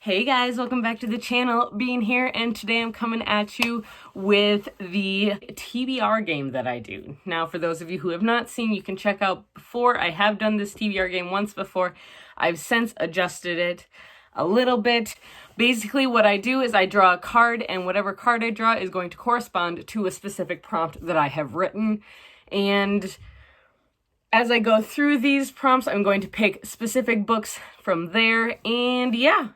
Hey guys, welcome back to the channel. Bean here, and today I'm coming at you with the TBR game that I do. Now, for those of you who have not seen, you can check out before. I have done this TBR game once before. I've since adjusted it a little bit. Basically, what I do is I draw a card, and whatever card I draw is going to correspond to a specific prompt that I have written. And as I go through these prompts, I'm going to pick specific books from there, and yeah.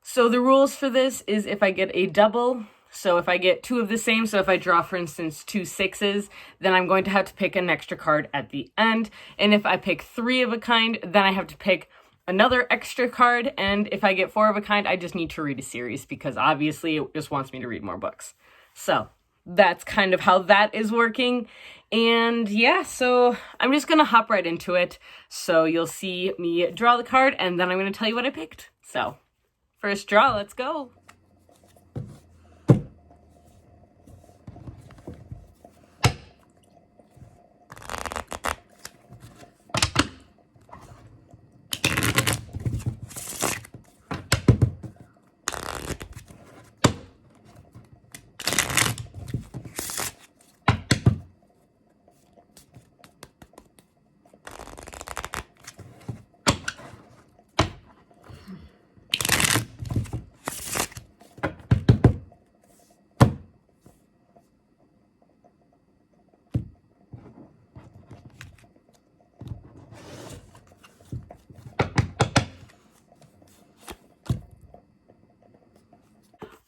So the rules for this is if I get a double, so if I get two of the same, so if I draw, for instance, 2 6s, then I'm going to have to pick an extra card at the end. And if I pick 3 of a kind, then I have to pick another extra card. And if I get 4 of a kind, I just need to read a series because obviously it just wants me to read more books. So that's kind of how that is working. And yeah, so I'm just going to hop right into it. So you'll see me draw the card and then I'm going to tell you what I picked. So first draw, let's go.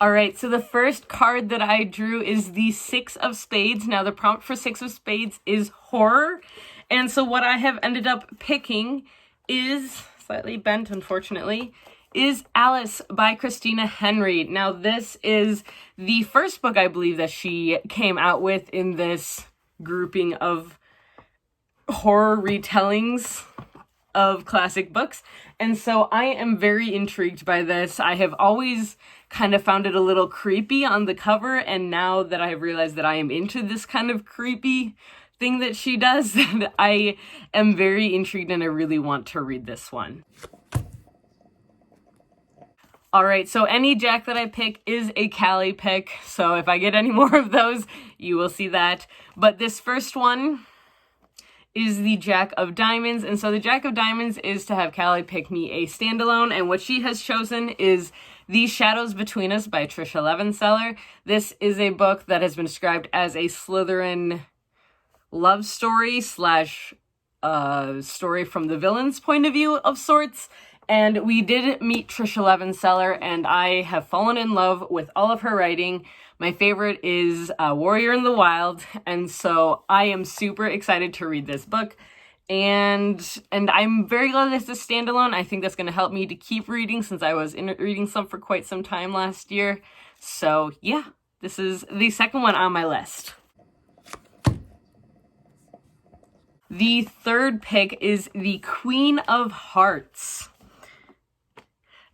All right, so the first card that I drew is the 6 of spades. Now, the prompt for 6 of spades is horror. And so what I have ended up picking is, slightly bent, unfortunately, is Alice by Christina Henry. Now, this is the first book, I believe, that she came out with in this grouping of horror retellings of classic books. And so I am very intrigued by this. I have always kind of found it a little creepy on the cover, and now that I have realized that I am into this kind of creepy thing that she does, I am very intrigued and I really want to read this one. All right, so any jack that I pick is a Callie pick, so if I get any more of those, you will see that. But this first one is the Jack of Diamonds, and so the Jack of Diamonds is to have Callie pick me a standalone, and what she has chosen is The Shadows Between Us by Trisha Levenseller. This is a book that has been described as a Slytherin love story slash story from the villain's point of view of sorts. And we did meet Trisha Levenseller, and I have fallen in love with all of her writing. My favorite is Warrior in the Wild, and so I am super excited to read this book. And I'm very glad this is standalone. I think that's going to help me to keep reading since I was reading some for quite some time last year. So yeah, this is the second one on my list. The third pick is the Queen of Hearts.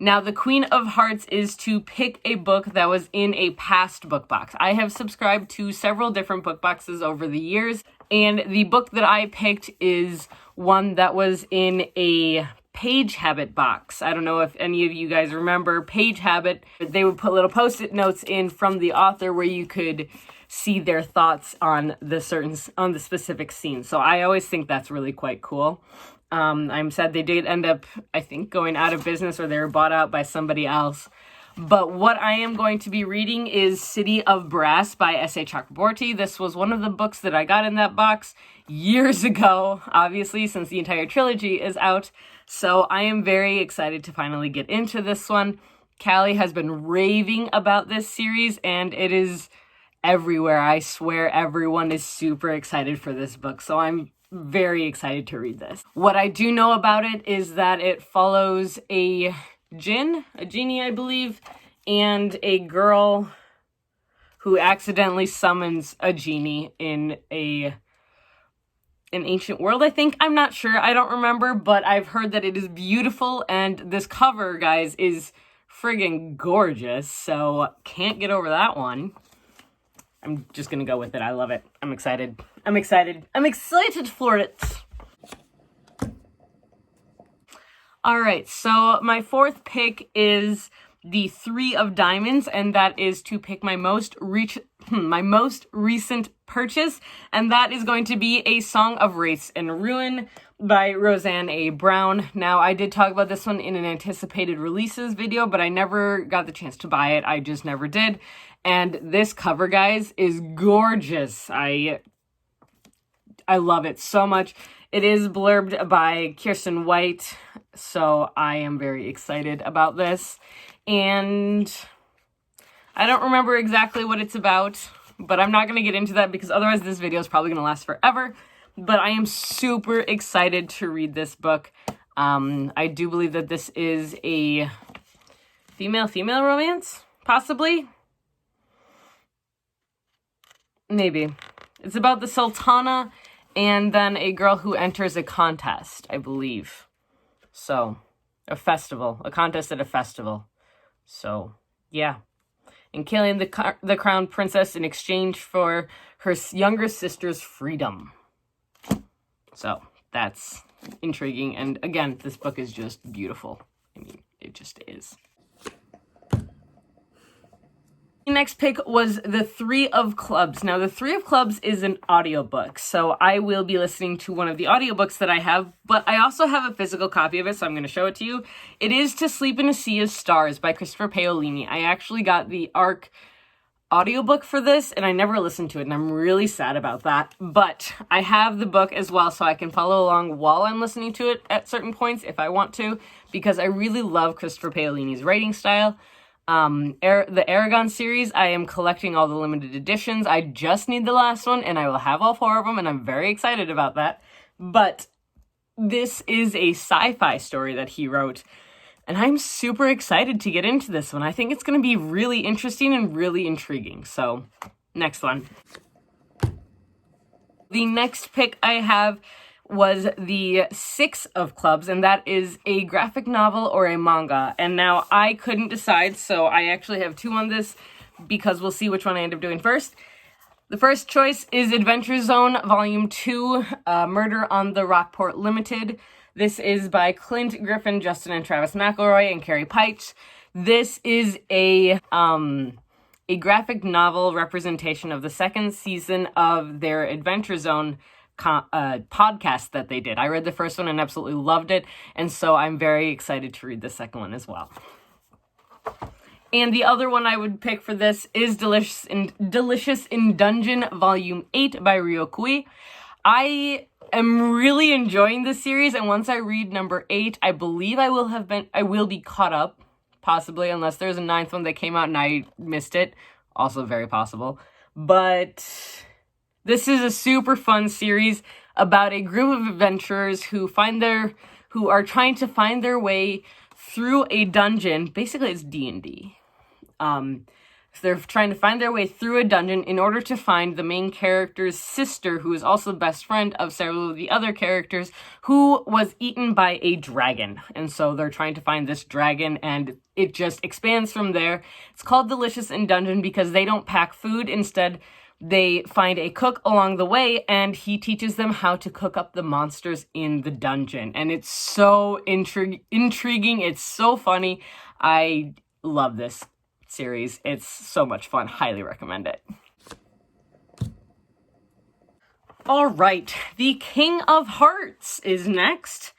Now, the Queen of Hearts is to pick a book that was in a past book box. I have subscribed to several different book boxes over the years, and the book that I picked is one that was in a Page Habit box. I don't know if any of you guys remember Page Habit. They would put little post-it notes in from the author where you could see their thoughts on the specific scene. So I always think that's really quite cool. I'm sad they did end up, I think, going out of business or they were bought out by somebody else. But what I am going to be reading is City of Brass by S.A. Chakraborty. This was one of the books that I got in that box years ago, obviously, since the entire trilogy is out. So I am very excited to finally get into this one. Callie has been raving about this series, and it is everywhere. I swear everyone is super excited for this book. So I'm very excited to read this. What I do know about it is that it follows a genie, I believe, and a girl who accidentally summons a genie in an ancient world, I think. I'm not sure. I don't remember, but I've heard that it is beautiful, and this cover, guys, is friggin' gorgeous, so can't get over that one. I'm just gonna go with it. I love it. I'm excited. I'm excited for it. All right, so my fourth pick is the 3 of diamonds, and that is to pick my most recent purchase, and that is going to be A Song of Wraiths and Ruin by Roseanne A. Brown. Now, I did talk about this one in an anticipated releases video, but I never got the chance to buy it. I just never did. And this cover, guys, is gorgeous. I love it so much. It is blurbed by Kirsten White, so I am very excited about this. And I don't remember exactly what it's about, but I'm not going to get into that because otherwise this video is probably going to last forever. But I am super excited to read this book. I do believe that this is a female-female romance, possibly. Maybe. It's about the Sultana and then a girl who enters a contest, I believe. So, a contest at a festival. So, yeah. And killing the crown princess in exchange for her younger sister's freedom. So, that's intriguing. And again, this book is just beautiful. I mean, it just is. The next pick was The 3 of Clubs. Now, The 3 of Clubs is an audiobook, so I will be listening to one of the audiobooks that I have, but I also have a physical copy of it, so I'm going to show it to you. It is To Sleep in a Sea of Stars by Christopher Paolini. I actually got the ARC audiobook for this, and I never listened to it, and I'm really sad about that. But I have the book as well, so I can follow along while I'm listening to it at certain points if I want to, because I really love Christopher Paolini's writing style. The Aragon series, I am collecting all the limited editions. I just need the last one, and I will have all 4 of them, and I'm very excited about that. But this is a sci-fi story that he wrote, and I'm super excited to get into this one. I think it's going to be really interesting and really intriguing. So, next one. The next pick I have was The 6 of Clubs, and that is a graphic novel or a manga. And now I couldn't decide, so I actually have 2 on this because we'll see which one I end up doing first. The first choice is Adventure Zone Volume 2, Murder on the Rockport Limited. This is by Clint Griffin, Justin and Travis McElroy, and Carrie Pite. This is a graphic novel representation of the 2nd season of their Adventure Zone podcast that they did. I read the first one and absolutely loved it, and so I'm very excited to read the second one as well. And the other one I would pick for this is Delicious in Dungeon Volume 8 by Ryokui. I am really enjoying this series, and once I read number 8, I believe I will be caught up, possibly, unless there's a 9th one that came out and I missed it. Also very possible. But this is a super fun series about a group of adventurers who are trying to find their way through a dungeon. Basically, it's D&D. So they're trying to find their way through a dungeon in order to find the main character's sister, who is also the best friend of several of the other characters, who was eaten by a dragon. And so they're trying to find this dragon, and it just expands from there. It's called Delicious in Dungeon because they don't pack food. Instead, they find a cook along the way, and he teaches them how to cook up the monsters in the dungeon. And it's so intriguing. It's so funny. I love this series. It's so much fun. Highly recommend it. All right, the King of Hearts is next.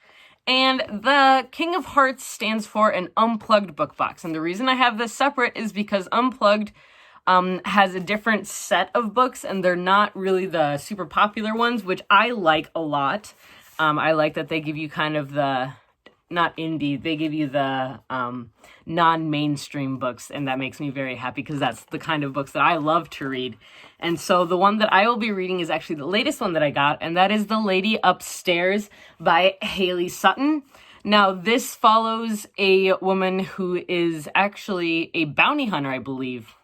And the King of Hearts stands for an Unplugged book box. And the reason I have this separate is because Unplugged has a different set of books, and they're not really the super popular ones, which I like a lot. I like that they give you kind of the, not indie, they give you the non-mainstream books, and that makes me very happy because that's the kind of books that I love to read. And so the one that I will be reading is actually the latest one that I got, and that is The Lady Upstairs by Haley Sutton. Now, this follows a woman who is actually a bounty hunter, I believe.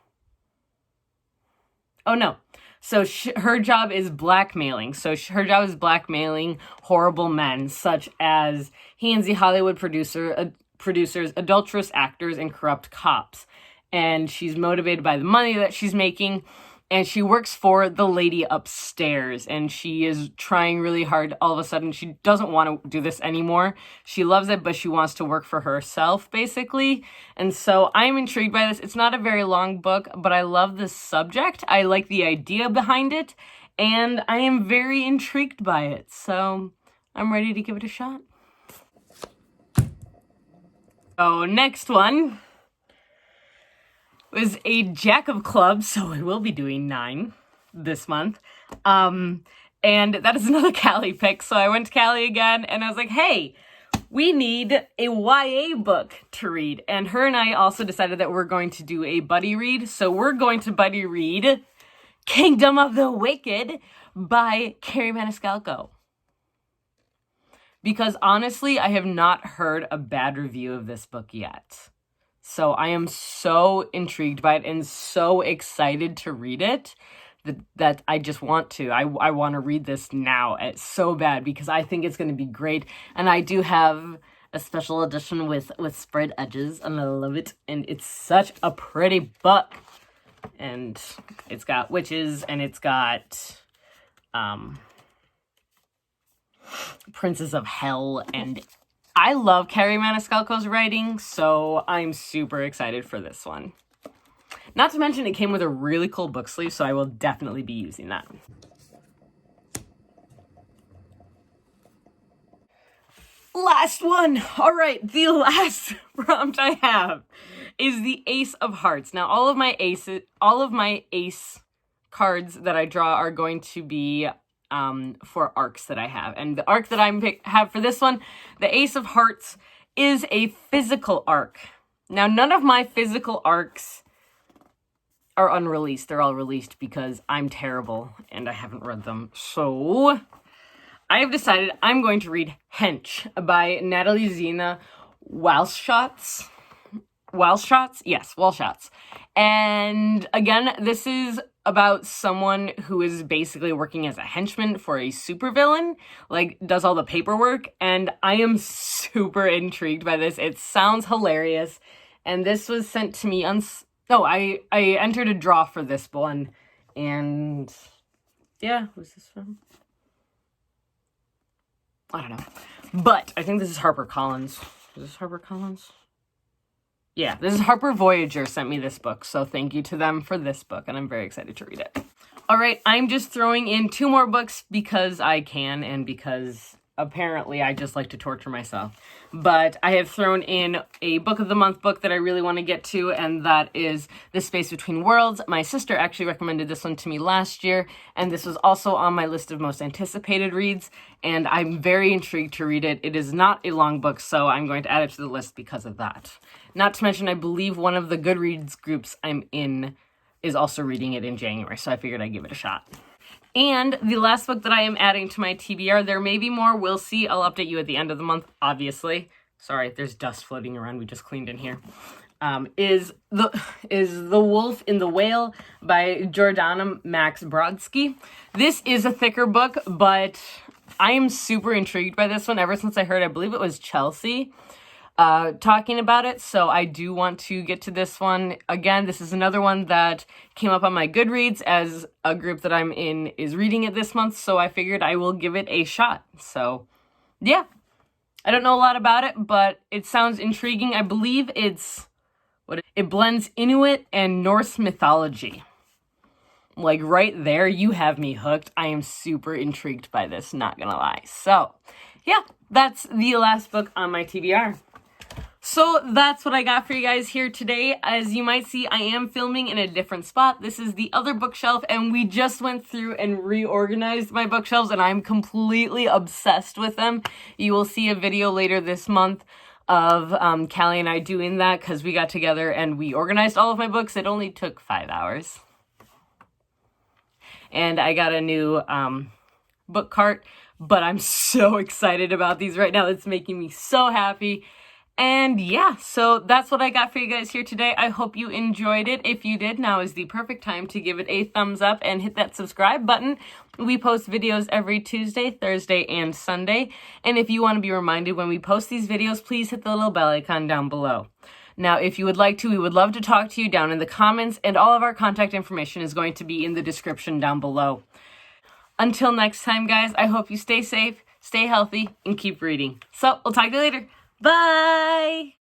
Oh, no. So her job is blackmailing. Her job is blackmailing horrible men, such as handsy Hollywood producers, adulterous actors, and corrupt cops. And she's motivated by the money that she's making. and she works for the lady upstairs, and she is trying really hard. All of a sudden, she doesn't want to do this anymore. She loves it, but she wants to work for herself, basically. And so I'm intrigued by this. It's not a very long book, but I love the subject. I like the idea behind it, and I am very intrigued by it. So I'm ready to give it a shot. So next one was a Jack of Clubs, so I will be doing 9 this month. And that is another Callie pick, so I went to Callie again, and I was like, hey, we need a YA book to read. And her and I also decided that we're going to do a buddy read, so we're going to buddy read Kingdom of the Wicked by Carrie Maniscalco. Because honestly, I have not heard a bad review of this book yet. So I am so intrigued by it and so excited to read it that I just want to. I want to read this now so bad because I think it's going to be great. And I do have a special edition with spread edges, and I love it. And it's such a pretty book. And it's got witches, and it's got Princes of Hell, and I love Carrie Maniscalco's writing, so I'm super excited for this one. Not to mention it came with a really cool book sleeve, so I will definitely be using that. Last one! Alright, the last prompt I have is the Ace of Hearts. Now, all of my ace cards that I draw are going to be for arcs that I have. And the arc that I have for this one, the Ace of Hearts, is a physical arc. Now, none of my physical arcs are unreleased. They're all released because I'm terrible and I haven't read them. So I have decided I'm going to read Hench by Natalie Zena Walschatz. Yes, Walschatz. And again, this is about someone who is basically working as a henchman for a supervillain, like does all the paperwork, and I am super intrigued by this. It sounds hilarious, and this was sent to me I entered a draw for this one, and yeah, who's this from? I don't know, but I think this is HarperCollins. Is this HarperCollins? Yeah, this is Harper Voyager sent me this book, so thank you to them for this book, and I'm very excited to read it. All right, I'm just throwing in 2 more books because I can, and because apparently I just like to torture myself. But I have thrown in a Book of the Month book that I really want to get to, and that is The Space Between Worlds. My sister actually recommended this one to me last year, and this was also on my list of most anticipated reads, and I'm very intrigued to read it. It is not a long book, so I'm going to add it to the list because of that. Not to mention, I believe one of the Goodreads groups I'm in is also reading it in January, so I figured I'd give it a shot. And the last book that I am adding to my TBR, there may be more, we'll see. I'll update you at the end of the month, obviously. Sorry, there's dust floating around, we just cleaned in here. Is The Wolf in the Whale by Jordana Max Brodsky. This is a thicker book, but I am super intrigued by this one ever since I heard, I believe it was Chelsea, talking about it, so I do want to get to this one. Again, this is another one that came up on my Goodreads as a group that I'm in is reading it this month, so I figured I will give it a shot. So, yeah. I don't know a lot about it, but it sounds intriguing. I believe it blends Inuit and Norse mythology. Like, right there, you have me hooked. I am super intrigued by this, not gonna lie. So, yeah, that's the last book on my TBR. So that's what I got for you guys here today. As you might see, I am filming in a different spot. This is the other bookshelf, and we just went through and reorganized my bookshelves, and I'm completely obsessed with them. You will see a video later this month of Callie and I doing that because we got together and we organized all of my books. It only took 5 hours. And I got a new book cart, but I'm so excited about these right now. It's making me so happy. And yeah, so that's what I got for you guys here today. I hope you enjoyed it. If you did, now is the perfect time to give it a thumbs up and hit that subscribe button. We post videos every Tuesday, Thursday, and Sunday. And if you want to be reminded when we post these videos, please hit the little bell icon down below. Now, if you would like to, we would love to talk to you down in the comments, and all of our contact information is going to be in the description down below. Until next time, guys, I hope you stay safe, stay healthy, and keep reading. So, we'll talk to you later. Bye!